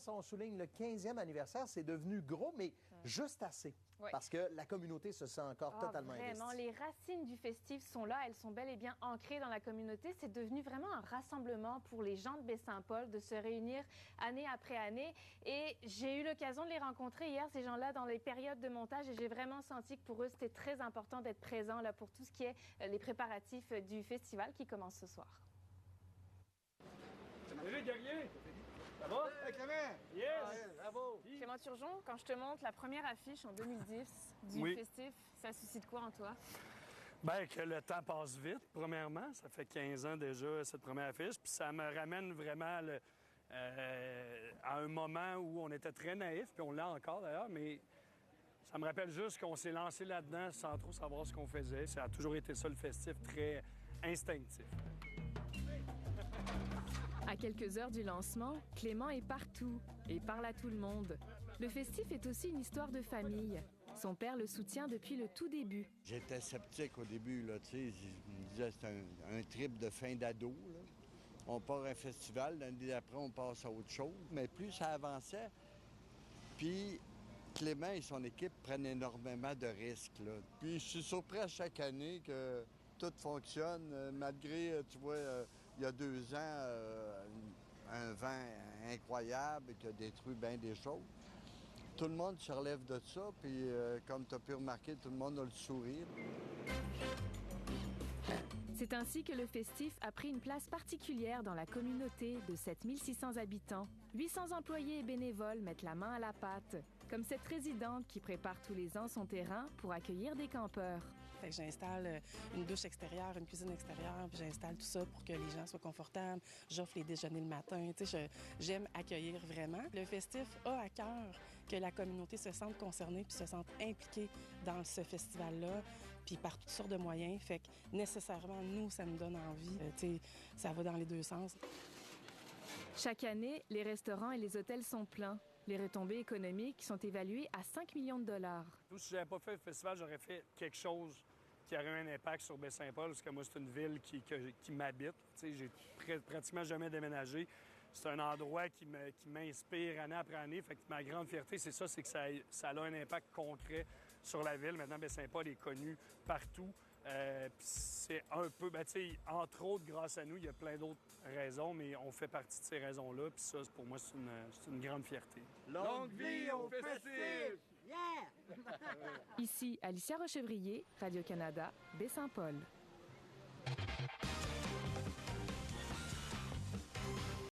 pense, on souligne le 15e anniversaire, c'est devenu gros, mais juste assez. Ouais. Parce que la communauté se sent encore totalement vraiment, investie. les racines du festif sont là, elles sont bel et bien ancrées dans la communauté. C'est devenu vraiment un rassemblement pour les gens de Baie-Saint-Paul de se réunir année après année. Et j'ai eu l'occasion de les rencontrer hier, ces gens-là, dans les périodes de montage. Et j'ai vraiment senti que pour eux, c'était très important d'être présents là, pour tout ce qui est les préparatifs du festival qui commence ce soir. Salut, guerrier! Ça va? Hey, Clément! Yes! Bravo! Clément Turgeon, quand je te montre la première affiche en 2010 du festif, ça suscite quoi en toi? Bien, que le temps passe vite, premièrement. Ça fait 15 ans déjà, cette première affiche. Puis ça me ramène vraiment à un moment où on était très naïfs, puis on l'a encore d'ailleurs, mais ça me rappelle juste qu'on s'est lancé là-dedans sans trop savoir ce qu'on faisait. Ça a toujours été ça, le festif, très instinctif. À quelques heures du lancement, Clément est partout et parle à tout le monde. Le festif est aussi une histoire de famille. Son père le soutient depuis le tout début. J'étais sceptique au début, là, tu sais. Je me disais, c'est un trip de fin d'ado, là. On part à un festival, l'année d'après, on passe à autre chose. Mais plus ça avançait, puis Clément et son équipe prennent énormément de risques, là. Puis je suis surpris à chaque année que tout fonctionne, malgré, tu vois, il y a 2 ans, un vent incroyable qui a détruit bien des choses. Tout le monde se relève de ça, puis comme tu as pu remarquer, tout le monde a le sourire. C'est ainsi que le festif a pris une place particulière dans la communauté de 7600 habitants. 800 employés et bénévoles mettent la main à la pâte, comme cette résidente qui prépare tous les ans son terrain pour accueillir des campeurs. Fait que j'installe une douche extérieure, une cuisine extérieure, puis j'installe tout ça pour que les gens soient confortables. J'offre les déjeuners le matin. Tu sais, j'aime accueillir vraiment. Le festif a à cœur que la communauté se sente concernée puis se sente impliquée dans ce festival-là, puis par toutes sortes de moyens. Fait que nécessairement, nous, ça nous donne envie. Tu sais, ça va dans les deux sens. Chaque année, les restaurants et les hôtels sont pleins. Les retombées économiques sont évaluées à 5 millions de dollars. Si je n'avais pas fait le festival, j'aurais fait quelque chose qui aurait eu un impact sur Baie-Saint-Paul, parce que moi, c'est une ville qui m'habite. Tu sais, j'ai pratiquement jamais déménagé. C'est un endroit qui m'inspire année après année. Fait que ma grande fierté, c'est ça, c'est que ça a un impact concret sur la ville. Maintenant, Baie-Saint-Paul est connu partout. Puis c'est un peu, tu sais, entre autres, grâce à nous, il y a plein d'autres raisons, mais on fait partie de ces raisons-là. Puis ça, pour moi, c'est une grande fierté. Longue vie au festif! Yeah! Ici, Alicia Rochevrier, Radio-Canada, Baie-Saint-Paul.